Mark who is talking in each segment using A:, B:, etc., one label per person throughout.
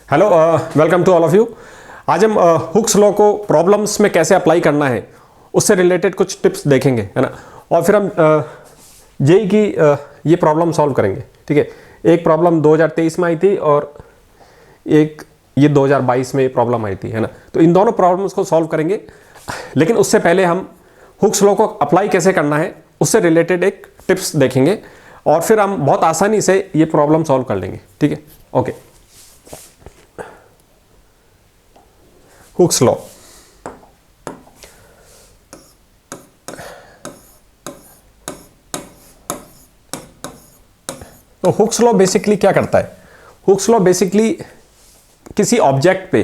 A: Hello, welcome to all of you. आज हम Hooke's law को प्रॉब्लम्स में कैसे अप्लाई करना है उससे रिलेटेड कुछ टिप्स देखेंगे, है ना। और फिर हम जेई की ये प्रॉब्लम सॉल्व करेंगे, ठीक है। एक प्रॉब्लम 2023 में आई थी और एक ये 2022 में प्रॉब्लम आई थी, है ना। तो इन दोनों प्रॉब्लम्स को सॉल्व करेंगे, लेकिन उससे पहले हम हुक्स लॉ को अप्लाई कैसे करना है उससे रिलेटेड एक टिप्स देखेंगे और फिर हम बहुत आसानी से ये प्रॉब्लम सॉल्व कर लेंगे, ठीक है। Okay, Hooke's law. तो हुक्स लॉ बेसिकली क्या करता है? हुक्स लॉ बेसिकली किसी ऑब्जेक्ट पे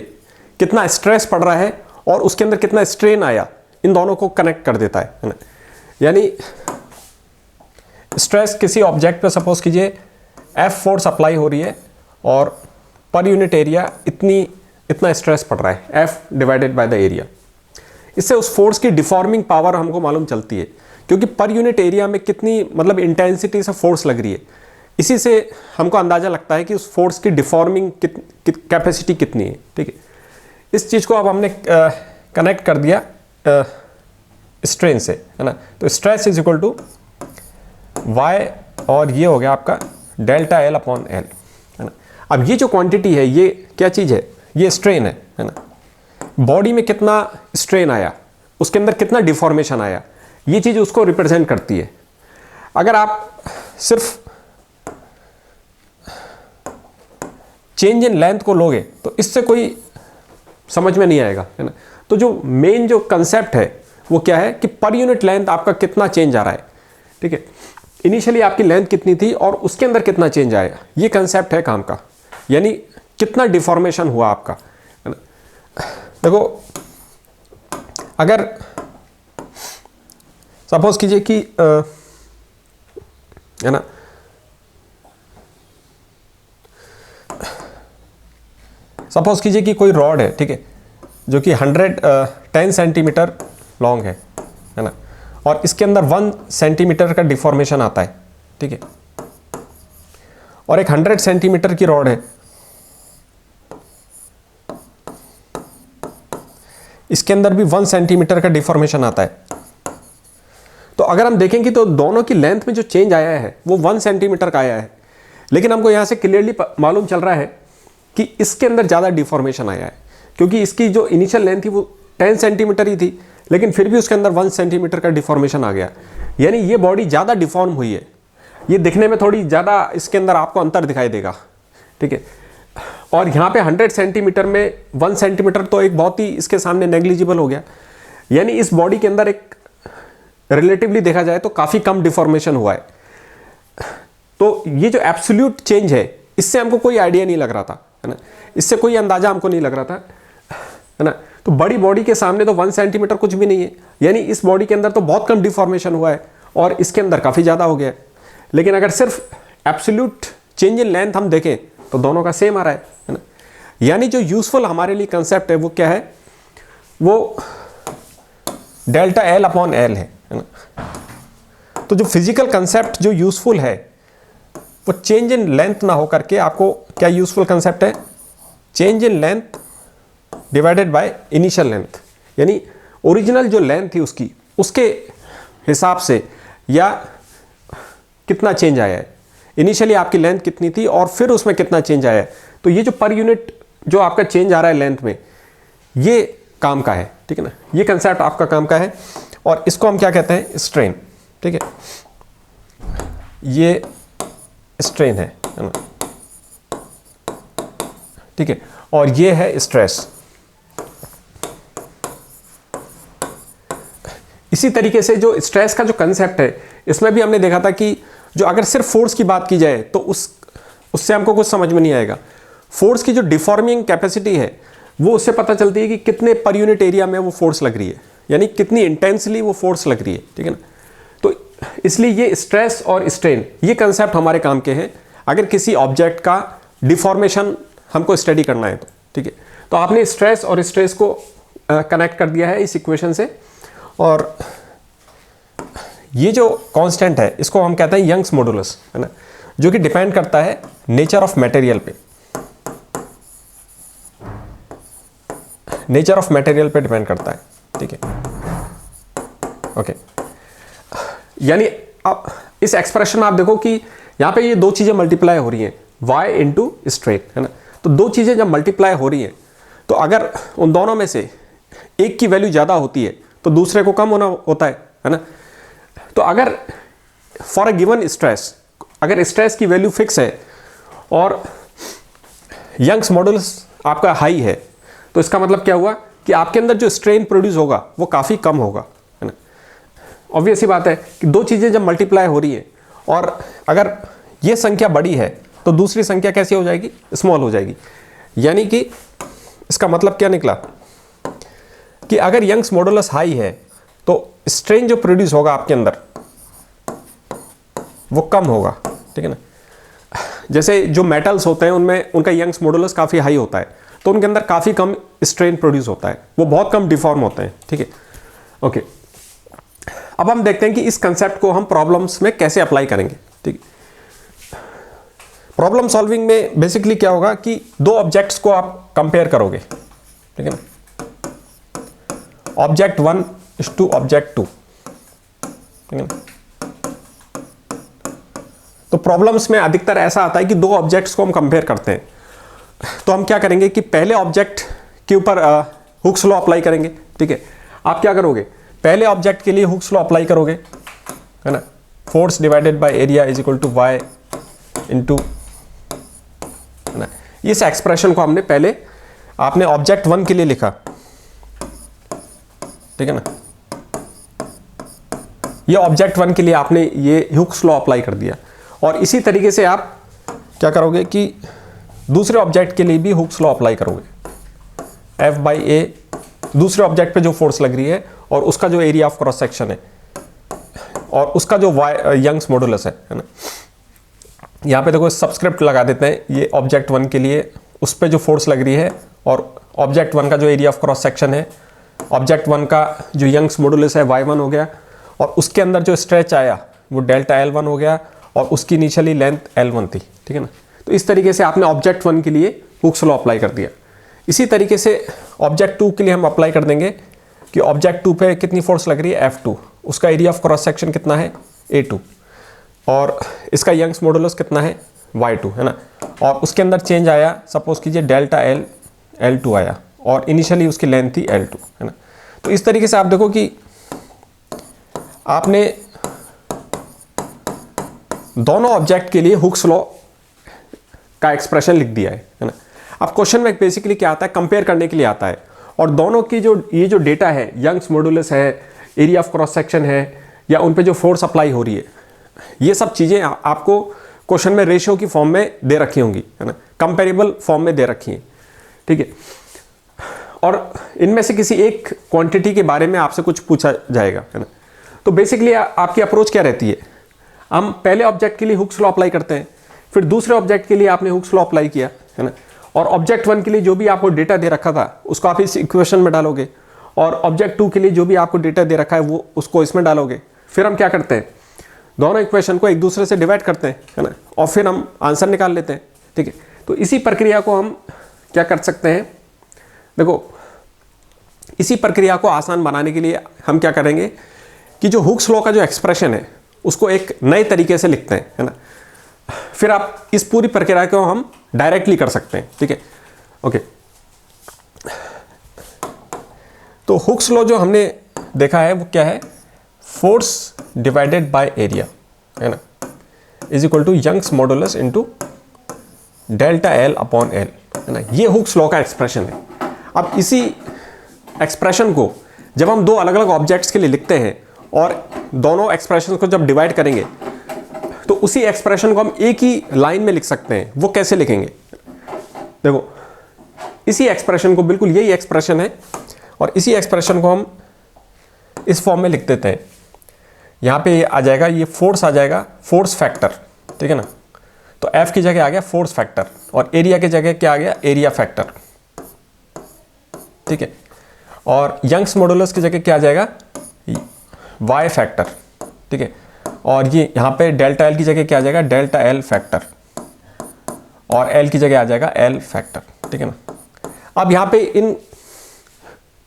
A: कितना स्ट्रेस पड़ रहा है और उसके अंदर कितना स्ट्रेन आया, इन दोनों को कनेक्ट कर देता है ना। यानी स्ट्रेस किसी ऑब्जेक्ट पे सपोज कीजिए F फोर्स अप्लाई हो रही है और पर यूनिट एरिया इतना स्ट्रेस पड़ रहा है, F divided by the area. इससे उस फोर्स की डिफॉर्मिंग पावर हमको मालूम चलती है, क्योंकि पर यूनिट एरिया में कितनी मतलब इंटेंसिटी से फोर्स लग रही है, इसी से हमको अंदाजा लगता है कि उस फोर्स की डिफॉर्मिंग कैपेसिटी कितनी है, ठीक है। इस चीज़ को अब हमने कनेक्ट कर दिया स्ट्रेन से, है ना। तो stress is equal to Y और ये हो गया आपका डेल्टा एल अपॉन एल, है ना। अब ये जो क्वांटिटी है ये क्या चीज़ है? ये स्ट्रेन है ना। बॉडी में कितना स्ट्रेन आया, उसके अंदर कितना डिफॉर्मेशन आया, ये चीज़ उसको रिप्रेजेंट करती है। अगर आप सिर्फ चेंज इन लेंथ को लोगे तो इससे कोई समझ में नहीं आएगा, है ना। तो जो मेन जो कंसेप्ट है वो क्या है कि पर यूनिट लेंथ आपका कितना चेंज आ रहा है, ठीक है। इनिशियली आपकी लेंथ कितनी थी और उसके अंदर कितना चेंज आया, ये कंसेप्ट है काम का। यानी कितना डिफॉर्मेशन हुआ आपका, है ना। देखो, अगर सपोज कीजिए कि है ना, सपोज कीजिए कि कोई रॉड है, ठीक है, जो कि 10 सेंटीमीटर लॉन्ग है ना, और इसके अंदर 1 सेंटीमीटर का डिफॉर्मेशन आता है, ठीक है। और एक 100 सेंटीमीटर की रॉड है, इसके अंदर भी 1 सेंटीमीटर का डिफॉर्मेशन आता है। तो अगर हम देखेंगे तो दोनों की लेंथ में जो चेंज आया है वो 1 सेंटीमीटर का आया है, लेकिन हमको यहाँ से क्लियरली मालूम चल रहा है कि इसके अंदर ज़्यादा डिफॉर्मेशन आया है, क्योंकि इसकी जो इनिशियल लेंथ थी वो 10 सेंटीमीटर ही थी, लेकिन फिर भी उसके अंदर 1 सेंटीमीटर का डिफॉर्मेशन आ गया। यानी ये बॉडी ज़्यादा डिफॉर्म हुई है, ये दिखने में थोड़ी ज़्यादा इसके अंदर आपको अंतर दिखाई देगा, ठीक है। और यहाँ पे 100 सेंटीमीटर में 1 सेंटीमीटर तो एक बहुत ही इसके सामने नेग्लिजिबल हो गया। यानी इस बॉडी के अंदर एक रिलेटिवली देखा जाए तो काफ़ी कम डिफॉर्मेशन हुआ है। तो ये जो एब्सोल्यूट चेंज है इससे हमको कोई आइडिया नहीं लग रहा था, है ना, इससे कोई अंदाजा हमको नहीं लग रहा था, है ना। तो बड़ी बॉडी के सामने तो 1 सेंटीमीटर कुछ भी नहीं है, यानी इस बॉडी के अंदर तो बहुत कम डिफॉर्मेशन हुआ है और इसके अंदर काफ़ी ज़्यादा हो गया है। लेकिन अगर सिर्फ एब्सोल्यूट चेंज इन लेंथ हम देखें तो दोनों का सेम आ रहा है ना। यानी जो यूजफुल हमारे लिए कंसेप्ट है वो क्या है? वो डेल्टा एल अपॉन एल है ना। तो जो फिजिकल कंसेप्ट जो यूजफुल है वो चेंज इन लेंथ ना हो करके आपको क्या यूजफुल कंसेप्ट है? Change in length divided by initial length. यानी ओरिजिनल जो लेंथ थी उसके हिसाब से या कितना चेंज आया है, इनिशियली आपकी लेंथ कितनी थी और फिर उसमें कितना चेंज आया है। तो ये जो पर यूनिट जो आपका चेंज आ रहा है लेंथ में, ये काम का है, ठीक है ना। ये कंसेप्ट आपका काम का है और इसको हम क्या कहते हैं? स्ट्रेन, ठीक है। ये स्ट्रेन है ना, ठीक है। और ये है स्ट्रेस। इसी तरीके से जो स्ट्रेस का जो कंसेप्ट है इसमें भी हमने देखा था कि जो अगर सिर्फ फोर्स की बात की जाए तो उससे हमको कुछ समझ में नहीं आएगा। फोर्स की जो डिफॉर्मिंग कैपेसिटी है वो उससे पता चलती है कि कितने पर यूनिट एरिया में वो फोर्स लग रही है, यानी कितनी इंटेंसली वो फोर्स लग रही है, ठीक है ना। तो इसलिए ये स्ट्रेस और स्ट्रेन ये कंसेप्ट हमारे काम के हैं अगर किसी ऑब्जेक्ट का डिफॉर्मेशन हमको स्टडी करना है तो, ठीक है। तो आपने स्ट्रेस और स्ट्रेस को कनेक्ट कर दिया है इस इक्वेशन से, और ये जो कांस्टेंट है इसको हम कहते हैं यंग्स मॉडुलस, है ना, जो कि डिपेंड करता है नेचर ऑफ मटेरियल पे। नेचर ऑफ मटेरियल पे डिपेंड करता है, ठीक है। ओके, यानी अब इस एक्सप्रेशन में आप देखो कि यहाँ पे ये दो चीज़ें मल्टीप्लाई हो रही हैं, y इंटू स्ट्रेन, है ना। तो दो चीज़ें जब मल्टीप्लाई हो रही हैं तो अगर उन दोनों में से एक की वैल्यू ज़्यादा होती है तो दूसरे को कम होना होता है ना। तो अगर फॉर अ गिवन स्ट्रेस, अगर स्ट्रेस की वैल्यू फिक्स है और यंग्स मॉडुलस आपका हाई है, तो इसका मतलब क्या हुआ कि आपके अंदर जो स्ट्रेन प्रोड्यूस होगा वो काफ़ी कम होगा, है ना। ऑब्वियस सी बात है कि दो चीज़ें जब मल्टीप्लाई हो रही है और अगर ये संख्या बड़ी है तो दूसरी संख्या कैसी हो जाएगी, स्मॉल हो जाएगी। यानी कि इसका मतलब क्या निकला कि अगर यंग्स मॉडुलस हाई है तो स्ट्रेन जो प्रोड्यूस होगा आपके अंदर वो कम होगा, ठीक है ना। जैसे जो मेटल्स होते हैं उनमें उनका यंग्स मॉडुलस काफ़ी हाई होता है तो उनके अंदर काफ़ी कम स्ट्रेन प्रोड्यूस होता है, वो बहुत कम डिफॉर्म होते हैं, ठीक है। ओके, अब हम देखते हैं कि इस कंसेप्ट को हम प्रॉब्लम्स में कैसे अप्लाई करेंगे, ठीक है। प्रॉब्लम सॉल्विंग में बेसिकली क्या होगा कि दो ऑब्जेक्ट्स को आप कंपेयर करोगे, ठीक है ना। ऑब्जेक्ट 1 इज टू ऑब्जेक्ट 2, ठीक है ना। तो प्रॉब्लम्स में अधिकतर ऐसा आता है कि दो ऑब्जेक्ट्स को हम कंपेयर करते हैं, तो हम क्या करेंगे कि पहले ऑब्जेक्ट के ऊपर हुक्स लॉ अप्लाई करेंगे, ठीक है। आप क्या करोगे, पहले ऑब्जेक्ट के लिए हुक्स लॉ अप्लाई करोगे, है ना। Force divided by area is equal to Y into, है ना। इस एक्सप्रेशन को हमने पहले आपने ऑब्जेक्ट 1 के लिए लिखा, ठीक है ना। ये ऑब्जेक्ट 1 के लिए आपने ये हुक्स लॉ अप्लाई कर दिया और इसी तरीके से आप क्या करोगे कि दूसरे ऑब्जेक्ट के लिए भी हुक्स लॉ अप्लाई करोगे। F बाई ए दूसरे ऑब्जेक्ट पे जो फोर्स लग रही है और उसका जो एरिया ऑफ क्रॉस सेक्शन है और उसका जो यंग्स मॉडुलस है ना। यहाँ पे देखो सब्सक्रिप्ट लगा देते हैं, ये ऑब्जेक्ट 1 के लिए उस पर जो फोर्स लग रही है और ऑब्जेक्ट 1 का जो एरिया ऑफ क्रॉस सेक्शन है, ऑब्जेक्ट 1 का जो यंग्स मॉडुलस है y1 हो गया और उसके अंदर जो स्ट्रेच आया वो डेल्टा L1 हो गया और उसकी इनिशियली लेंथ L1 थी, ठीक है ना। तो इस तरीके से आपने ऑब्जेक्ट 1 के लिए हुक्स लॉ अप्लाई कर दिया। इसी तरीके से ऑब्जेक्ट 2 के लिए हम अप्लाई कर देंगे कि ऑब्जेक्ट 2 पे कितनी फोर्स लग रही है, F2, उसका एरिया ऑफ क्रॉस सेक्शन कितना है, A2, और इसका यंग्स मॉडुलस कितना है, Y2, है ना। और उसके अंदर चेंज आया, सपोज कीजिए डेल्टा L2 आया और इनिशियली उसकी लेंथ थी L2, है ना। तो इस तरीके से आप देखो कि आपने दोनों ऑब्जेक्ट के लिए हुक्स लॉ का एक्सप्रेशन लिख दिया है ना। अब क्वेश्चन में बेसिकली क्या आता है, कंपेयर करने के लिए आता है और दोनों की जो ये जो डेटा है, यंग्स मॉडुलस है, एरिया ऑफ क्रॉस सेक्शन है या उन पे जो फोर्स अप्लाई हो रही है, ये सब चीज़ें आपको क्वेश्चन में रेशियो की फॉर्म में दे रखी होंगी, है ना, कंपेरेबल फॉर्म में दे रखी हैं, ठीक है। और इनमें से किसी एक क्वांटिटी के बारे में आपसे कुछ पूछा जाएगा, है ना। तो बेसिकली आपकी अप्रोच क्या रहती है, हम पहले ऑब्जेक्ट के लिए हुक्स लॉ अप्लाई करते हैं, फिर दूसरे ऑब्जेक्ट के लिए आपने हुक्स लॉ अप्लाई किया, है ना, और ऑब्जेक्ट 1 के लिए जो भी आपको डेटा दे रखा था उसको आप इस इक्वेशन में डालोगे और ऑब्जेक्ट 2 के लिए जो भी आपको डेटा दे रखा है वो उसको इसमें डालोगे। फिर हम क्या करते हैं, दोनों इक्वेशन को एक दूसरे से डिवाइड करते हैं, है ना, और फिर हम आंसर निकाल लेते हैं, ठीक है। तो इसी प्रक्रिया को हम क्या कर सकते हैं, देखो इसी प्रक्रिया को आसान बनाने के लिए हम क्या करेंगे कि जो हुक्स लॉ का जो एक्सप्रेशन है उसको एक नए तरीके से लिखते हैं, है ना। फिर आप इस पूरी प्रक्रिया को हम डायरेक्टली कर सकते हैं, ठीक है। ओके, तो हुक्स लॉ जो हमने देखा है वो क्या है, फोर्स डिवाइडेड बाय एरिया, है ना, is equal to Young's modulus into delta L upon L, है ना। ये हुक्स लॉ का एक्सप्रेशन है। अब इसी एक्सप्रेशन को जब हम दो अलग अलग ऑब्जेक्ट्स के लिए लिखते हैं और दोनों एक्सप्रेशन को जब डिवाइड करेंगे तो उसी एक्सप्रेशन को हम एक ही लाइन में लिख सकते हैं। वो कैसे लिखेंगे, देखो इसी एक्सप्रेशन को, बिल्कुल यही एक्सप्रेशन है और इसी एक्सप्रेशन को हम इस फॉर्म में लिख देते हैं। यहाँ पे आ जाएगा, ये फोर्स आ जाएगा फोर्स फैक्टर, ठीक है ना। तो F की जगह आ गया फोर्स फैक्टर और एरिया की जगह क्या आ गया, एरिया फैक्टर, ठीक है। और यंग्स मॉडुलस की जगह क्या आ जाएगा, Y फैक्टर, ठीक है। और ये यहाँ पे डेल्टा L की जगह क्या आ जाएगा, डेल्टा L फैक्टर, और L की जगह आ जाएगा L फैक्टर, ठीक है ना। अब यहाँ पे इन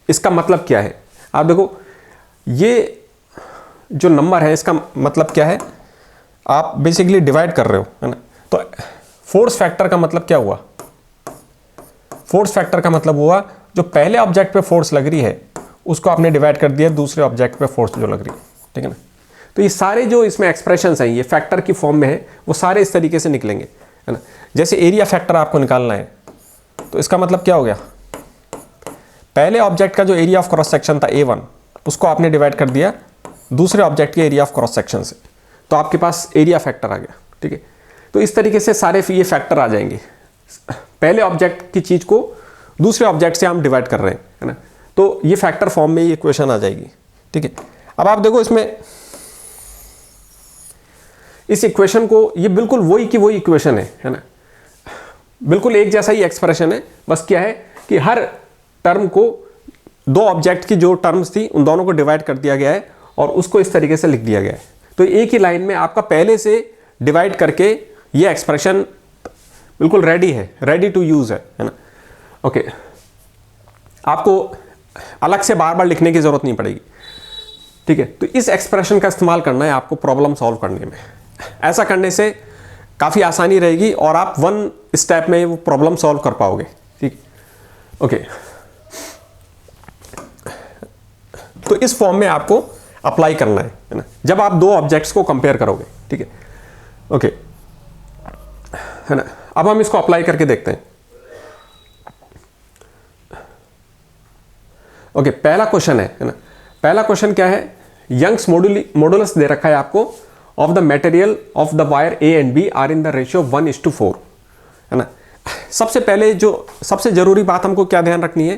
A: इसका मतलब क्या है? आप देखो, ये जो नंबर है इसका मतलब क्या है? आप बेसिकली डिवाइड कर रहे हो, है ना? तो फोर्स फैक्टर का मतलब क्या हुआ? फोर्स फैक्टर का मतलब हुआ जो पहले ऑब्जेक्ट पे फोर्स लग रही है उसको आपने डिवाइड कर दिया दूसरे ऑब्जेक्ट पे फोर्स जो लग रही है, ठीक है ना? तो ये सारे जो इसमें एक्सप्रेशंस हैं ये फैक्टर की फॉर्म में है, वो सारे इस तरीके से निकलेंगे, है ना? जैसे एरिया फैक्टर आपको निकालना है तो इसका मतलब क्या हो गया? पहले ऑब्जेक्ट का जो एरिया ऑफ क्रॉस सेक्शन था A1 उसको आपने डिवाइड कर दिया दूसरे ऑब्जेक्ट के एरिया ऑफ क्रॉस सेक्शन से, तो आपके पास एरिया फैक्टर आ गया, ठीक है? तो इस तरीके से सारे ये फैक्टर आ जाएंगे। पहले ऑब्जेक्ट की चीज को दूसरे ऑब्जेक्ट से हम डिवाइड कर रहे हैं, है ना? तो ये फैक्टर फॉर्म में ये इक्वेशन आ जाएगी, ठीक है? अब आप देखो इसमें इस इक्वेशन को, ये बिल्कुल वही की वही इक्वेशन है ना? बिल्कुल एक जैसा ही एक्सप्रेशन है, बस क्या है कि हर टर्म को दो ऑब्जेक्ट की जो टर्म्स थी उन दोनों को डिवाइड कर दिया गया है और उसको इस तरीके से लिख दिया गया है। तो एक ही लाइन में आपका पहले से डिवाइड करके ये एक्सप्रेशन बिल्कुल रेडी है, रेडी टू यूज है ना? ओके, आपको अलग से बार बार लिखने की जरूरत नहीं पड़ेगी, ठीक है? तो इस एक्सप्रेशन का इस्तेमाल करना है आपको प्रॉब्लम सॉल्व करने में। ऐसा करने से काफ़ी आसानी रहेगी और आप वन स्टेप में वो प्रॉब्लम सॉल्व कर पाओगे, ठीक? ओके, तो इस फॉर्म में आपको अप्लाई करना है ना? जब आप दो ऑब्जेक्ट्स को कंपेयर करोगे, ठीक है? ओके, है ना? अब हम इसको अप्लाई करके देखते हैं। ओके, पहला क्वेश्चन है ना? पहला क्वेश्चन क्या है? यंग्स मॉडुलस दे रखा है आपको of the material of the wire A and B are in the ratio 1:4, है ना? सबसे पहले जो सबसे जरूरी बात हमको क्या ध्यान रखनी है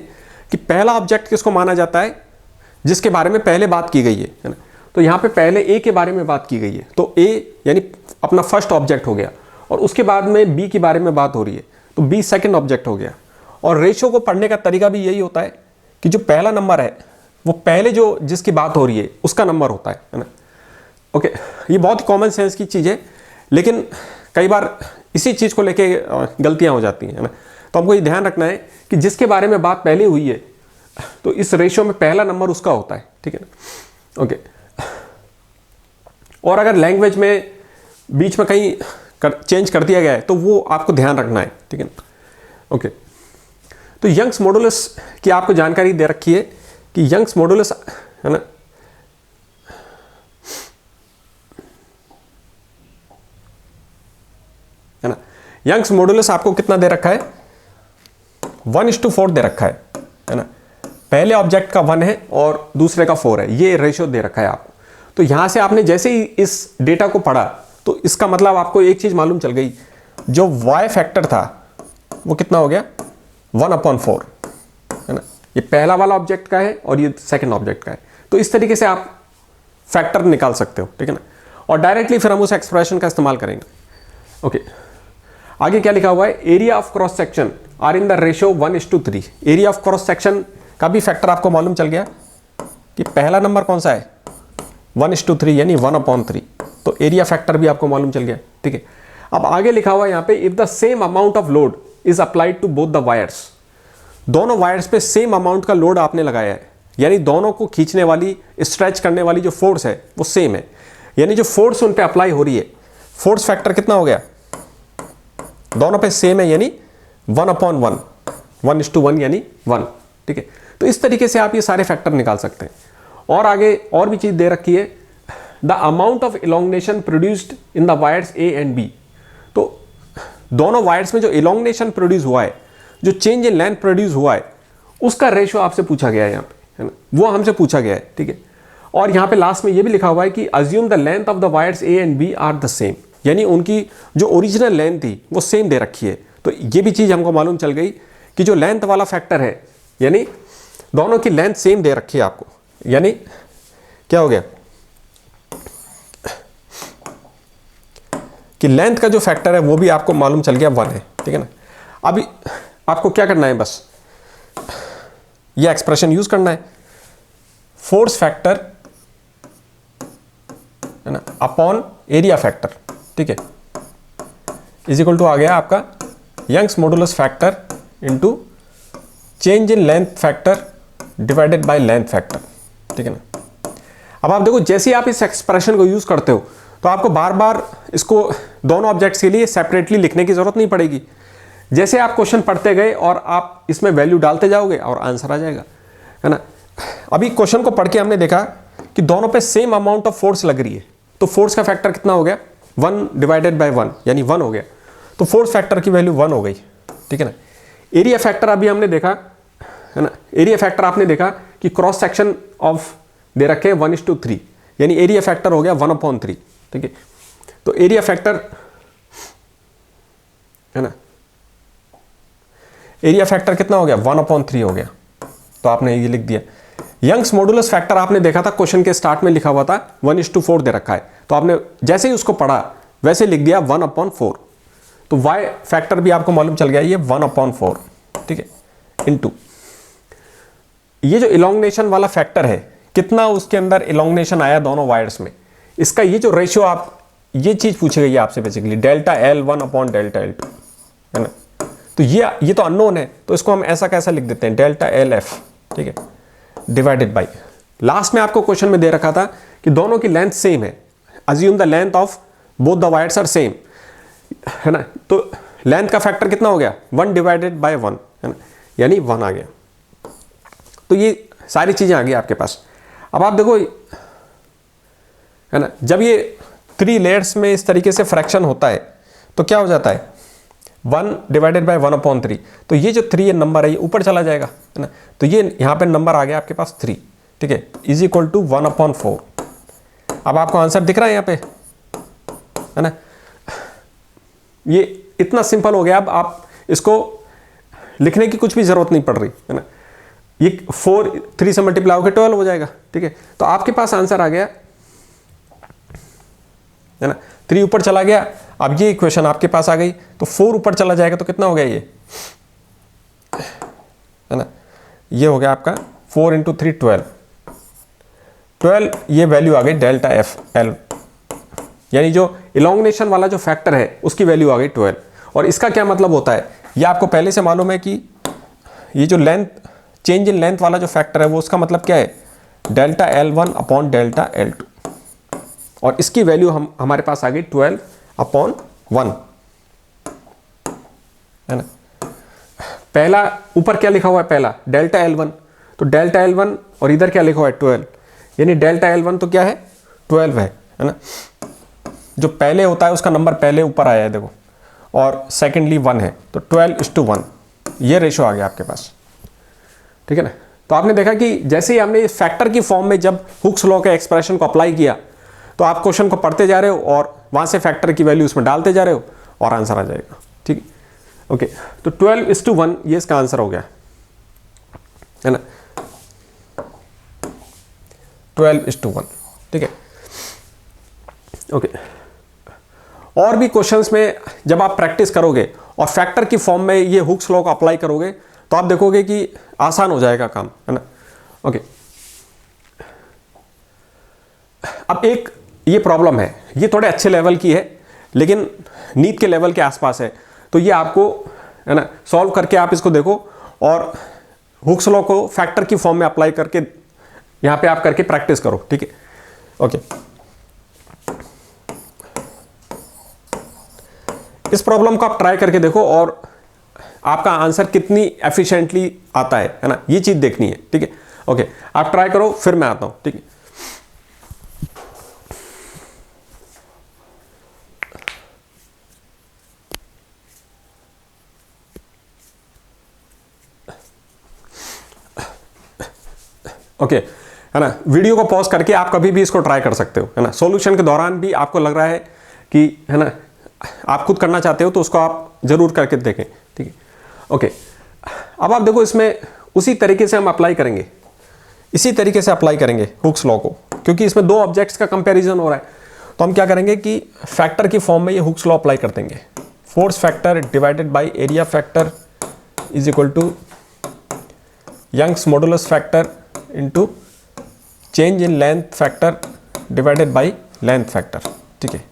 A: कि पहला ऑब्जेक्ट किसको माना जाता है? जिसके बारे में पहले बात की गई है ना? तो यहां पे पहले ए के बारे में बात की गई है, तो ए यानी अपना फर्स्ट ऑब्जेक्ट हो गया और उसके बाद में बी के बारे में बात हो रही है, तो बी सेकंड ऑब्जेक्ट हो गया। और रेशियो को पढ़ने का तरीका भी यही होता है कि जो पहला नंबर है वो पहले जो जिसकी बात हो रही है उसका नंबर होता है ना? ओके, ये बहुत ही कॉमन सेंस की चीज़ है, लेकिन कई बार इसी चीज़ को लेके गलतियां हो जाती हैं, है ना? तो हमको ये ध्यान रखना है कि जिसके बारे में बात पहले हुई है तो इस रेशियो में पहला नंबर उसका होता है, ठीक है ना? ओके, और अगर लैंग्वेज में बीच में कहीं चेंज कर दिया गया है तो वो आपको ध्यान रखना है, ठीक है ना? ओके, तो यंग्स मॉडुलस की आपको जानकारी दे रखी है कि यंग्स मॉडुलस, है ना, यंग्स मॉडुलस आपको कितना दे रखा है? 1:4 दे रखा है ना? पहले ऑब्जेक्ट का 1 है और दूसरे का 4 है, ये रेशियो दे रखा है आपको। तो यहां से आपने जैसे ही इस डेटा को पढ़ा तो इसका मतलब आपको एक चीज मालूम चल गई, जो y फैक्टर था वो कितना हो गया? 1/4, है ना? ये पहला वाला ऑब्जेक्ट का है और ये सेकंड ऑब्जेक्ट का है। तो इस तरीके से आप फैक्टर निकाल सकते हो, ठीक है ना? और डायरेक्टली फिर हम उस एक्सप्रेशन का इस्तेमाल करेंगे। ओके, आगे क्या लिखा हुआ है? Area of cross section are in the ratio 1:3। Area of cross section का भी फैक्टर आपको मालूम चल गया कि पहला नंबर कौन सा है? 1:3 यानी 1/3। तो एरिया फैक्टर भी आपको मालूम चल गया, ठीक है? अब आगे लिखा हुआ है यहाँ पे, if the same amount of load is applied to both the wires. दोनों वायर्स पे सेम अमाउंट का लोड आपने लगाया है, यानी दोनों को खींचने वाली, स्ट्रेच करने वाली जो फोर्स है वो सेम है, यानी जो फोर्स उन पे अप्लाई हो रही है, फोर्स फैक्टर कितना हो गया? दोनों पे सेम है, यानी 1/1, 1:1 यानी 1, ठीक है? तो इस तरीके से आप ये सारे फैक्टर निकाल सकते हैं। और आगे और भी चीज दे रखी है, the amount of elongation produced in the wires A and B. तो दोनों वायर्स में जो इलोंगनेशन प्रोड्यूस हुआ है, जो चेंज इन लेंथ प्रोड्यूस हुआ है, उसका रेशियो आपसे पूछा गया है यहाँ पे, है ना? वो हमसे पूछा गया है, ठीक है? और यहाँ पे लास्ट में ये भी लिखा हुआ है कि assume the length of the wires A and B are the same, यानी उनकी जो ओरिजिनल लेंथ थी वो सेम दे रखी है। तो ये भी चीज हमको मालूम चल गई कि जो लेंथ वाला फैक्टर है, यानी दोनों की लेंथ सेम दे रखी है आपको, यानी क्या हो गया कि लेंथ का जो फैक्टर है वो भी आपको मालूम चल गया 1 है, ठीक है ना? अभी आपको क्या करना है? बस ये एक्सप्रेशन यूज करना है, फोर्स फैक्टर, है ना, अपॉन एरिया फैक्टर, ठीक है, इज इक्वल टू आ गया आपका Young's modulus factor into change in length factor divided by length factor, ठीक है ना। अब आप देखो जैसे ही आप इस एक्सप्रेशन को यूज करते हो तो आपको बार बार इसको दोनों ऑब्जेक्ट्स के लिए सेपरेटली लिखने की जरूरत नहीं पड़ेगी। जैसे आप क्वेश्चन पढ़ते गए और आप इसमें वैल्यू डालते जाओगे और आंसर आ जाएगा, है ना। अभी क्वेश्चन को पढ़ के हमने देखा कि दोनों पे सेम अमाउंट ऑफ फोर्स लग रही है, तो फोर्स का फैक्टर कितना हो गया, 1 डिवाइडेड बाय 1 यानी 1 हो गया, तो फोर्स फैक्टर की वैल्यू 1 हो गई, ठीक है ना। एरिया फैक्टर अभी हमने देखा, है ना, एरिया फैक्टर आपने देखा कि क्रॉस सेक्शन ऑफ दे रखे 1:3 यानी एरिया फैक्टर हो गया 1/3, ठीक है। तो एरिया फैक्टर, है ना, एरिया फैक्टर कितना हो गया, 1/3 हो गया, तो आपने ये लिख दिया। यंग्स मॉडुलस फैक्टर आपने देखा था क्वेश्चन के स्टार्ट में लिखा हुआ था 1:4 दे रखा है, तो आपने जैसे ही उसको पढ़ा वैसे लिख दिया 1/4, तो वाई फैक्टर भी आपको मालूम चल गया ये 1/4, ठीक है, इनटू ये जो इलोंगनेशन वाला फैक्टर है, कितना उसके अंदर इलोंगनेशन आया दोनों वायर्स में, इसका ये जो रेशियो, आप ये चीज पूछी गई है आपसे बेसिकली, डेल्टा L1/डेल्टा L2, है ना। तो ये तो अननोन है, तो इसको हम ऐसा कैसा लिख देते हैं, डेल्टा LF, ठीक है, डिवाइडेड बाई, लास्ट में आपको क्वेश्चन में दे रखा था कि दोनों की लेंथ सेम है, assume the length of both the wires are same, है ना। तो लेंथ का फैक्टर कितना हो गया, 1 डिवाइडेड बाय 1, है ना, यानी 1 आ गया। तो ये सारी चीजें आ गई आपके पास। अब आप देखो, है ना, जब ये 3 लेयर्स में इस तरीके से फ्रैक्शन होता है तो क्या हो जाता है, 1 डिवाइडेड बाय 1/3, तो ये जो 3 नंबर है ये ऊपर चला जाएगा, है ना। तो ये यहाँ पे नंबर आ गया आपके पास 3, ठीक है, इज इक्वल टू 1/4। अब आपको आंसर दिख रहा है यहाँ पे, है ना। ये इतना सिंपल हो गया, अब आप इसको लिखने की कुछ भी जरूरत नहीं पड़ रही, है ना। ये 3 से मल्टीप्लाई होकर 12 हो जाएगा, ठीक है। तो आपके पास आंसर आ गया, है ना, 3 ऊपर चला गया। अब ये इक्वेशन आपके पास आ गई, तो 4 ऊपर चला जाएगा तो कितना हो गया ये, है ना, ये हो गया आपका 4 × 3 12, ये वैल्यू आ गई डेल्टा FL, यानी जो इलोंगनेशन वाला जो फैक्टर है उसकी वैल्यू आ गई 12। और इसका क्या मतलब होता है, ये आपको पहले से मालूम है कि ये जो लेंथ, चेंज इन लेंथ वाला जो फैक्टर है वो उसका मतलब क्या है, डेल्टा L1/डेल्टा L2, और इसकी वैल्यू हमारे पास आ गई 12/1, है ना। पहला ऊपर क्या लिखा हुआ है, पहला डेल्टा L1, तो डेल्टा L1 और इधर क्या लिखा हुआ है 12, यानी डेल्टा L1 तो क्या है 12 है ना। जो पहले होता है उसका नंबर पहले ऊपर आया है देखो, और सेकेंडली 1 है, तो 12:1 ये रेशो आ गया आपके पास, ठीक है ना। तो आपने देखा कि जैसे ही हमने फैक्टर की फॉर्म में जब हुक्स लॉ के एक्सप्रेशन को अप्लाई किया तो आप क्वेश्चन को पढ़ते जा रहे हो और वहां से फैक्टर की वैल्यू उसमें डालते जा रहे हो और आंसर आ जाएगा, ठीक है। ओके, तो 12:1 ये इसका आंसर हो गया, है ना, 12:1, ठीक है। ओके, और भी क्वेश्चंस में जब आप प्रैक्टिस करोगे और फैक्टर की फॉर्म में ये हुक्स लॉ को अप्लाई करोगे तो आप देखोगे कि आसान हो जाएगा काम, है ना। ओके, अब एक ये प्रॉब्लम है, ये थोड़े अच्छे लेवल की है लेकिन नीट के लेवल के आसपास है, तो ये आपको, है ना, सॉल्व करके आप इसको देखो और हुक्स लॉ को फैक्टर की फॉर्म में अप्लाई करके यहां पे आप करके प्रैक्टिस करो, ठीक है। ओके, इस प्रॉब्लम को आप ट्राई करके देखो और आपका आंसर कितनी एफिशिएंटली आता है ना, ये चीज देखनी है, ठीक है। ओके, आप ट्राई करो, फिर मैं आता हूं, ठीक है। ओके, है ना, वीडियो को पॉज करके आप कभी भी इसको ट्राई कर सकते हो, है ना। सॉल्यूशन के दौरान भी आपको लग रहा है कि, है ना, आप खुद करना चाहते हो तो उसको आप जरूर करके देखें, ठीक है। ओके, अब आप देखो इसमें उसी तरीके से हम अप्लाई करेंगे, इसी तरीके से अप्लाई करेंगे हुक्स लॉ को, क्योंकि इसमें दो ऑब्जेक्ट्स का कंपैरिजन हो रहा है। तो हम क्या करेंगे कि फैक्टर की फॉर्म में ये हुक्स लॉ अप्लाई कर देंगे, force factor divided by area factor is equal to Young's modulus factor into change in length factor divided by length factor, ठीक है।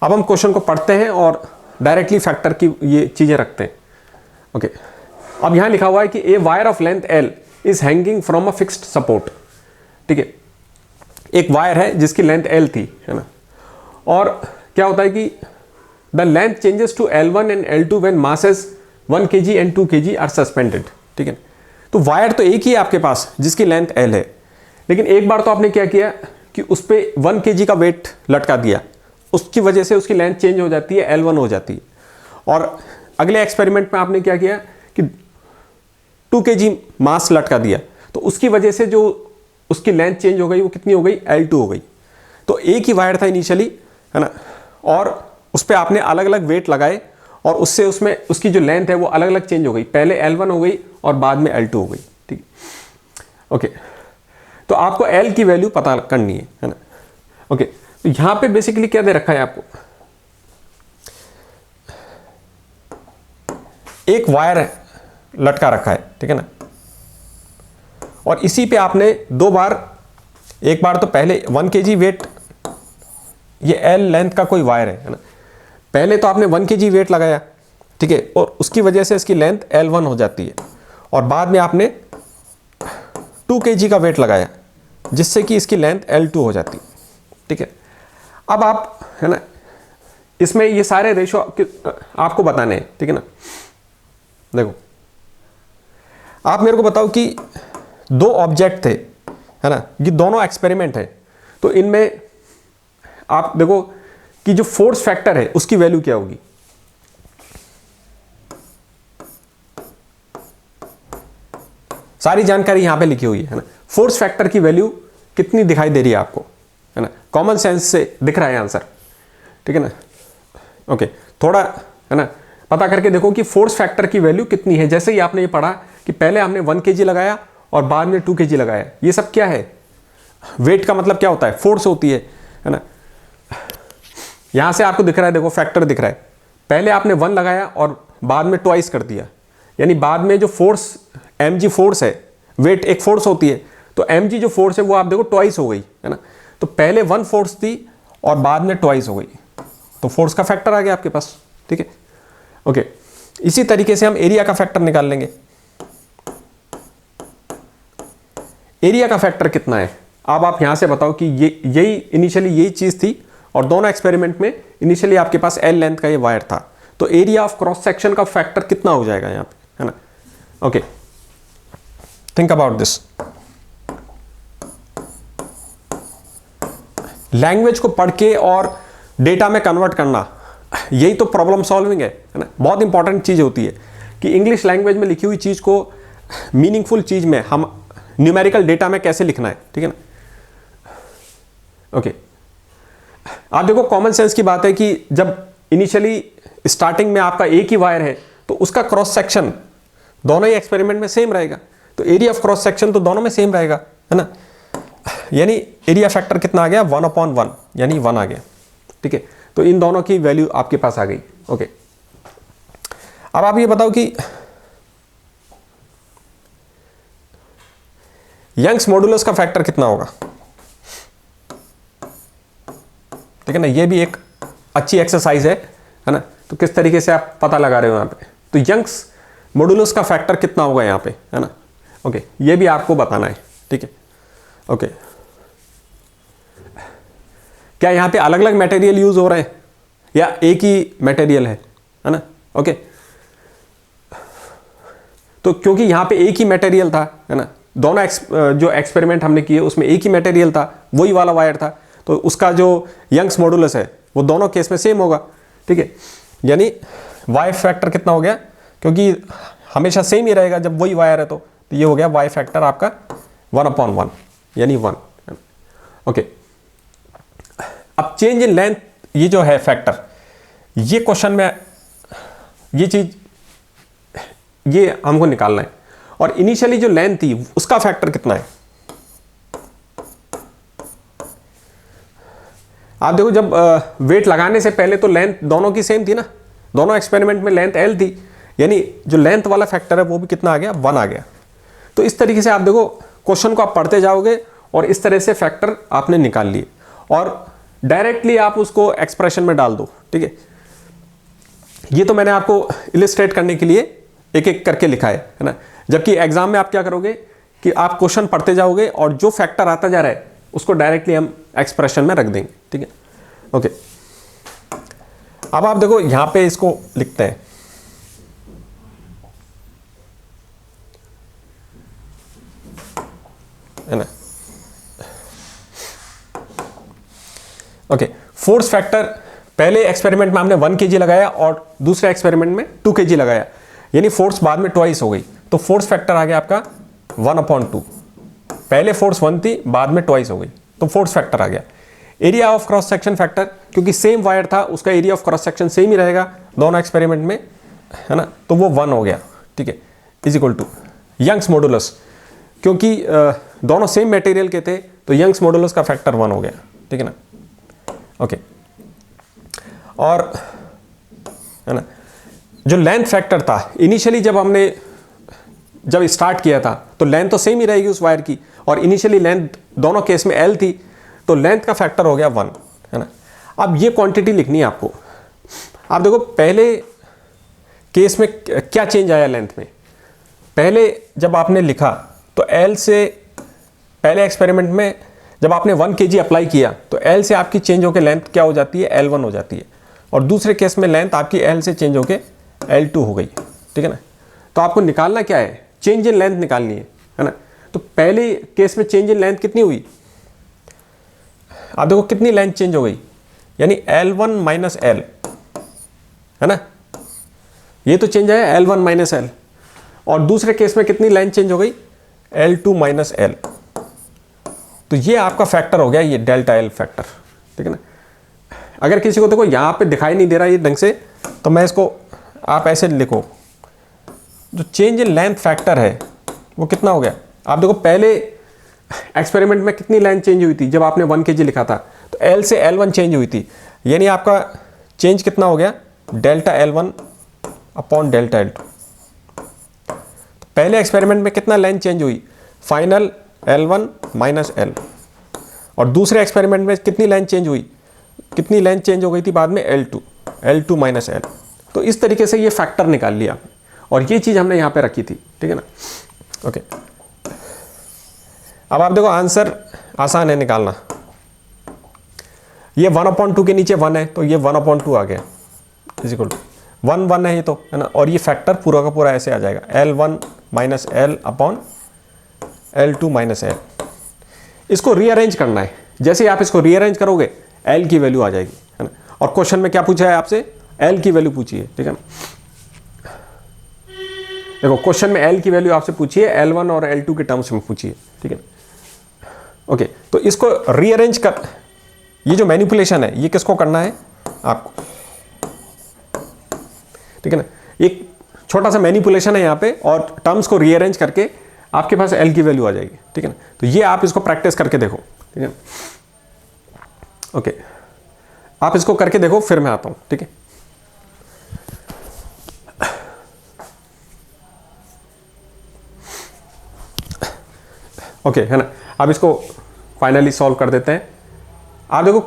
A: अब हम क्वेश्चन को पढ़ते हैं और डायरेक्टली फैक्टर की ये चीजें रखते हैं। ओके, अब यहां लिखा हुआ है कि a wire of length L is hanging from a fixed support, ठीक है। एक वायर है जिसकी लेंथ L थी, है ना, और क्या होता है कि the length changes to L1 and L2 when masses 1 kg and 2 kg are suspended, ठीक है। तो वायर तो एक ही है आपके पास जिसकी लेंथ L है, लेकिन एक बार तो आपने क्या किया कि उस पर 1 kg का वेट लटका दिया, उसकी वजह से उसकी लेंथ चेंज हो जाती है, L1 हो जाती है। और अगले एक्सपेरिमेंट में आपने क्या किया कि 2 kg मास लटका दिया, तो उसकी वजह से जो उसकी लेंथ चेंज हो गई, वो कितनी हो गई, L2 हो गई। तो एक ही वायर था इनिशियली, है ना, और उस पर आपने अलग अलग वेट लगाए और उससे उसमें उसकी जो लेंथ है वो अलग अलग चेंज हो गई, पहले L1 हो गई और बाद में L2 हो गई, ठीक है। ओके, तो आपको L की वैल्यू पता करनी है ना। ओके, तो यहां पे बेसिकली क्या दे रखा है आपको, एक वायर लटका रखा है, ठीक है ना, और इसी पे आपने दो बार, एक बार तो पहले 1 kg वेट, ये L लेंथ का कोई वायर है ना, पहले तो आपने 1 kg वेट लगाया, ठीक है, और उसकी वजह से इसकी लेंथ L1 हो जाती है, और बाद में आपने 2 kg का वेट लगाया जिससे कि इसकी लेंथ L2 हो जाती है, ठीक है। अब आप, है ना, इसमें ये सारे रेशो आपको बताने हैं, ठीक है ना। देखो, आप मेरे को बताओ कि दो ऑब्जेक्ट थे, है ना, ये दोनों एक्सपेरिमेंट है, तो इनमें आप देखो कि जो फोर्स फैक्टर है उसकी वैल्यू क्या होगी। सारी जानकारी यहां पे लिखी हुई है ना। फोर्स फैक्टर की वैल्यू कितनी दिखाई दे रही है आपको, है ना, कॉमन सेंस से दिख रहा है आंसर, ठीक है ना। ओके, थोड़ा, है ना, पता करके देखो कि फोर्स फैक्टर की वैल्यू कितनी है। जैसे ही आपने ये पढ़ा कि पहले हमने 1 kg लगाया और बाद में 2 kg लगाया, ये सब क्या है, वेट का मतलब क्या होता है, फोर्स होती है ना। यहां से आपको दिख रहा है, देखो फैक्टर दिख रहा है, पहले आपने 1 लगाया और बाद में ट्वाइस कर दिया, यानी बाद में जो फोर्स mg फोर्स है, वेट एक फोर्स होती है, तो mg जो फोर्स है वो आप देखो ट्वाइस हो गई, है ना। तो पहले 1 फोर्स थी और बाद में ट्वाइस हो गई, तो फोर्स का फैक्टर आ गया आपके पास, ठीक है। ओके, इसी तरीके से हम एरिया का फैक्टर निकाल लेंगे। एरिया का फैक्टर कितना है, अब आप यहां से बताओ कि ये यही इनिशियली यही चीज थी और दोनों एक्सपेरिमेंट में इनिशियली आपके पास L लेंथ का ये वायर था, तो एरिया ऑफ क्रॉस सेक्शन का फैक्टर कितना हो जाएगा यहां पे, है ना। Okay, think about this. Language को पढ़ के और डेटा में कन्वर्ट करना, यही तो प्रॉब्लम सॉल्विंग है ना। बहुत इंपॉर्टेंट चीज होती है कि इंग्लिश लैंग्वेज में लिखी हुई चीज को मीनिंगफुल चीज में हम न्यूमेरिकल डेटा में कैसे लिखना है, ठीक है ना। ओके, आप देखो कॉमन सेंस की बात है कि जब इनिशियली स्टार्टिंग में आपका एक ही वायर है तो उसका क्रॉस सेक्शन दोनों ही एक्सपेरिमेंट में सेम रहेगा, तो एरिया ऑफ क्रॉस सेक्शन तो दोनों में सेम रहेगा, है ना। यानी एरिया फैक्टर कितना आ गया, 1/1, यानी 1 आ गया, ठीक है। तो इन दोनों की वैल्यू आपके पास आ गई। ओके, अब आप ये बताओ कि यंग्स मॉडुलस का फैक्टर कितना होगा, ठीक है ना। ये भी एक अच्छी एक्सरसाइज है ना। तो किस तरीके से आप पता लगा रहे हो यहां पे, तो यंग्स मॉडुलस का फैक्टर कितना होगा यहां पे, है ना। ओके, ये भी आपको बताना है, ठीक है। ओके, क्या यहां पे अलग अलग मटेरियल यूज हो रहे हैं या एक ही मटेरियल है ना। ओके, तो क्योंकि यहां पे एक ही मटेरियल था, है ना, दोनों जो एक्सपेरिमेंट हमने किए उसमें एक ही मटेरियल था, वही वाला वायर था, तो उसका जो यंग्स मॉडुलस है वो दोनों केस में सेम होगा, ठीक है। यानी वाई फैक्टर कितना हो गया, क्योंकि हमेशा सेम ही रहेगा जब वही वायर है, तो ये हो गया वाई फैक्टर आपका 1/1, यानी 1। ओके, अब चेंज इन लेंथ, ये जो है फैक्टर, ये क्वेश्चन में ये चीज ये हमको निकालना है, और इनिशियली जो लेंथ थी उसका फैक्टर कितना है। आप देखो जब वेट लगाने से पहले तो लेंथ दोनों की सेम थी ना, दोनों एक्सपेरिमेंट में लेंथ L थी, यानी जो लेंथ वाला फैक्टर है वो भी कितना आ गया, 1 आ गया। तो इस तरीके से आप देखो क्वेश्चन को आप पढ़ते जाओगे और इस तरह से फैक्टर आपने निकाल लिए और डायरेक्टली आप उसको एक्सप्रेशन में डाल दो, ठीक है। ये तो मैंने आपको इलिस्ट्रेट करने के लिए एक एक करके लिखा है ना। जबकि एग्जाम में आप क्या करोगे कि आप क्वेश्चन पढ़ते जाओगे और जो फैक्टर आता जा रहा है उसको डायरेक्टली हम एक्सप्रेशन में रख देंगे, ठीक है। ओके, अब आप देखो यहां पे इसको लिखते हैं, है ना। ओके, फोर्स फैक्टर पहले एक्सपेरिमेंट में हमने 1 kg लगाया और दूसरे एक्सपेरिमेंट में 2 kg लगाया, यानी फोर्स बाद में ट्वाइस हो गई, तो फोर्स फैक्टर आ गया आपका 1/2। पहले फोर्स 1 थी, बाद में ट्वाइस हो गई, तो फोर्स फैक्टर आ गया। Area of cross section factor, क्योंकि सेम वायर था उसका area of cross section same ही रहेगा दोनों एक्सपेरिमेंट में, है ना, तो वो 1 हो गया, ठीक है। Is equal to Young's modulus, क्योंकि दोनों सेम मटेरियल के थे तो यंग्स मॉडुलस का फैक्टर 1 हो गया, ठीक है ना। ओके, और है ना, जो लेंथ फैक्टर था इनिशियली जब स्टार्ट किया था तो लेंथ तो सेम ही रहेगी उस वायर की, और इनिशियली लेंथ दोनों केस में L थी, तो लेंथ का फैक्टर हो गया 1, है ना। अब ये क्वांटिटी लिखनी है आपको। आप देखो पहले केस में क्या चेंज आया लेंथ में। पहले जब आपने लिखा तो L से, पहले एक्सपेरिमेंट में जब आपने 1 kg अप्लाई किया तो L से आपकी चेंज होकर लेंथ क्या हो जाती है, L1 हो जाती है, और दूसरे केस में लेंथ आपकी L से चेंज होकर L2 हो गई, ठीक है ना। तो आपको निकालना क्या है, चेंज इन लेंथ निकालनी है ना। तो पहले केस में चेंज इन लेंथ कितनी हुई, आप देखो कितनी लेंथ चेंज हो गई, यानी L1 माइनस L, है ना, ये तो चेंज आया L1 माइनस L, और दूसरे केस में कितनी लेंथ चेंज हो गई, L2 माइनस L। तो ये आपका फैक्टर हो गया, ये डेल्टा L फैक्टर, ठीक है ना। अगर किसी को देखो यहाँ पे दिखाई नहीं दे रहा ये ढंग से, तो मैं इसको आप ऐसे लिखो, जो चेंज इन लेंथ फैक्टर है वो कितना हो गया। आप देखो पहले एक्सपेरिमेंट में कितनी लेंथ चेंज हुई थी, जब आपने 1 kg लिखा था तो L से L1 चेंज हुई थी, यानी आपका चेंज कितना हो गया, delta L1 upon delta L2। तो पहले एक्सपेरिमेंट में कितना लेंथ चेंज हुई, फाइनल L1 माइनस L, और दूसरे एक्सपेरिमेंट में कितनी लेंथ चेंज हुई, कितनी लेंथ चेंज हो गई थी बाद में, L2 माइनस L। तो इस तरीके से ये फैक्टर निकाल लिया, और ये चीज़ हमने यहाँ पे रखी थी, ठीक है ना। ओके, अब आप देखो आंसर आसान है निकालना। ये 1/2 के नीचे 1 है तो ये 1/2 आ गया, इज इक्वल टू 1 है ये तो, है ना, और ये फैक्टर पूरा का पूरा ऐसे आ जाएगा, L1 minus L upon L2 minus L। इसको रीअरेंज करना है, जैसे ही आप इसको रीअरेंज करोगे L की वैल्यू आ जाएगी, है ना। और क्वेश्चन में क्या पूछा है आपसे, L की वैल्यू पूछी है, ठीक है ना। देखो क्वेश्चन में L की वैल्यू आपसे पूछी है, L1 और L2 के टर्म्स में पूछी है, ठीक है ना। ओके, तो इसको रीअरेंज कर, ये जो मैनिपुलेशन है ये किसको करना है, आपको, ठीक है ना। एक छोटा सा मैनिपुलेशन है यहाँ पे, और टर्म्स को रीअरेंज करके आपके पास L की वैल्यू आ जाएगी, ठीक है ना। तो ये आप इसको प्रैक्टिस करके देखो, ठीक है ना। ओके, आप इसको करके देखो, फिर मैं आता हूं, ठीक है। ओके, है ना। अब इसको फाइनली सॉल्व कर देते हैं। आप देखो,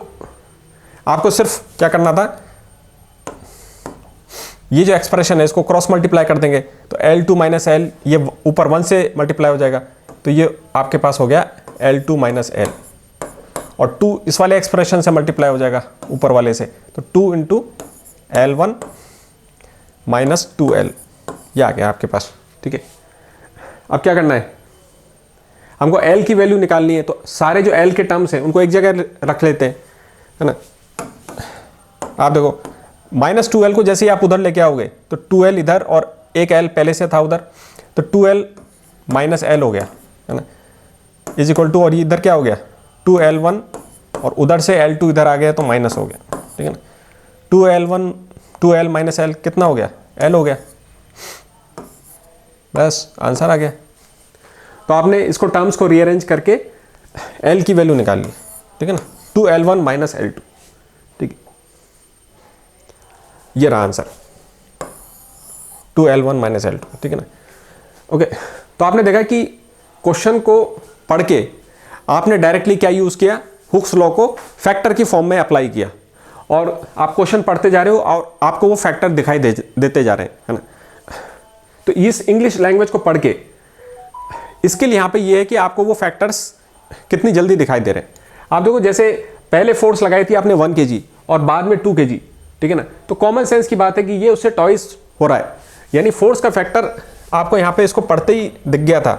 A: आपको सिर्फ क्या करना था, ये जो एक्सप्रेशन है इसको क्रॉस मल्टीप्लाई कर देंगे तो L2 माइनस L, ये ऊपर 1 से मल्टीप्लाई हो जाएगा, तो ये आपके पास हो गया L2 माइनस L, और 2 इस वाले एक्सप्रेशन से मल्टीप्लाई हो जाएगा ऊपर वाले से, तो 2 इंटू L1 माइनस 2L, ये आ गया आपके पास, ठीक है। अब क्या करना है, हमको L की वैल्यू निकालनी है, तो सारे जो L के टर्म्स हैं उनको एक जगह रख लेते हैं, है ना। आप देखो माइनस 2L को जैसे ही आप उधर लेके आओगे तो 2L इधर और एक L पहले से था उधर, तो 2L माइनस L हो गया, है ना, इज इक्वल टू, और इधर क्या हो गया 2L1, और उधर से L2 इधर आ गया तो माइनस हो गया, ठीक है ना। 2L1 2L माइनस L कितना हो गया, L हो गया, बस आंसर आ गया। तो आपने इसको टर्म्स को रीअरेंज करके L की वैल्यू निकाल ली, ठीक है ना, 2L1 माइनस L2, ठीक है, ये रहा आंसर 2L1 माइनस L2, ठीक है ना। ओके, तो आपने देखा कि क्वेश्चन को पढ़ के आपने डायरेक्टली क्या यूज किया, हुक्स लॉ को फैक्टर की फॉर्म में अप्लाई किया, और आप क्वेश्चन पढ़ते जा रहे हो और आपको वो फैक्टर दिखाई देते जा रहे हैं, है ना। तो इस इंग्लिश लैंग्वेज को पढ़ के इसके लिए यहाँ पे ये है कि आपको वो फैक्टर्स कितनी जल्दी दिखाई दे रहे हैं। आप देखो जैसे पहले फोर्स लगाई थी आपने 1 kg और बाद में 2 kg, ठीक है ना, तो कॉमन सेंस की बात है कि ये उससे टॉइस हो रहा है, यानी फोर्स का फैक्टर आपको यहाँ पे इसको पढ़ते ही दिख गया था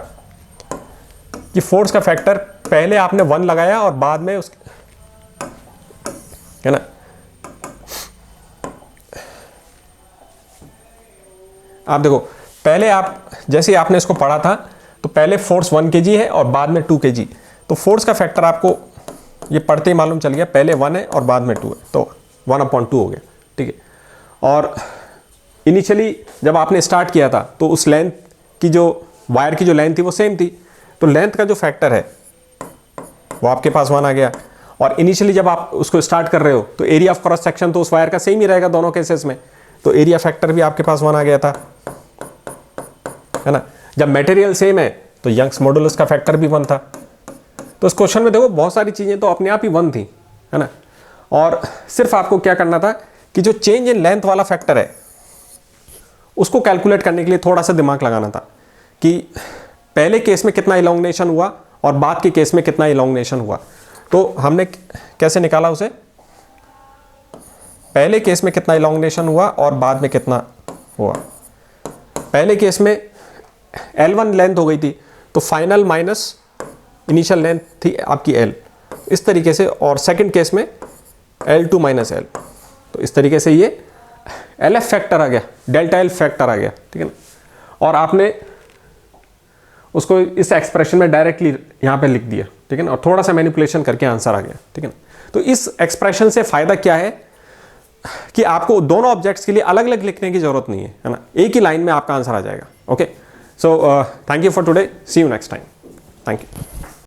A: कि फोर्स का फैक्टर पहले आपने 1 लगाया और बाद में उस, है ना, आप देखो पहले आप जैसे आपने इसको पढ़ा था तो पहले फोर्स 1 kg है और बाद में 2 kg, तो फोर्स का फैक्टर आपको ये पढ़ते ही मालूम चल गया, पहले 1 है और बाद में 2 है, तो 1/2 हो गया, ठीक है। और इनिशियली जब आपने स्टार्ट किया था तो उस लेंथ की जो वायर की जो लेंथ थी वो सेम थी, तो लेंथ का जो फैक्टर है वो आपके पास 1 आ गया। और इनिशियली जब आप उसको स्टार्ट कर रहे हो तो एरिया ऑफ क्रॉस सेक्शन तो उस वायर का सेम ही रहेगा दोनों केसेस में, तो एरिया फैक्टर भी आपके पास 1 आ गया था, है ना। जब मटेरियल सेम है तो यंग्स मॉडुलस का फैक्टर भी 1 था। तो इस क्वेश्चन में देखो बहुत सारी चीज़ें तो अपने आप ही 1 थी, है ना, और सिर्फ आपको क्या करना था कि जो चेंज इन लेंथ वाला फैक्टर है उसको कैलकुलेट करने के लिए थोड़ा सा दिमाग लगाना था कि पहले केस में कितना इलॉन्गेशन हुआ और बाद के केस में कितना इलॉन्गेशन हुआ। तो हमने कैसे निकाला उसे, पहले केस में कितना इलॉन्गेशन हुआ और बाद में कितना हुआ। पहले केस में L1 लेंथ हो गई थी तो फाइनल माइनस इनिशियल लेंथ थी आपकी L, इस तरीके से, और सेकंड केस में L2 माइनस L, तो इस तरीके से ये LF फैक्टर आ गया, डेल्टा L फैक्टर आ गया, ठीक है ना। और आपने उसको इस एक्सप्रेशन में डायरेक्टली यहाँ पे लिख दिया, ठीक है ना, और थोड़ा सा मैनिपुलेशन करके आंसर आ गया, ठीक है ना। तो इस एक्सप्रेशन से फायदा क्या है कि आपको दोनों ऑब्जेक्ट्स के लिए अलग अलग लिखने की जरूरत नहीं है ना, एक ही लाइन में आपका आंसर आ जाएगा। Okay, so thank you for today, see you next time, thank you.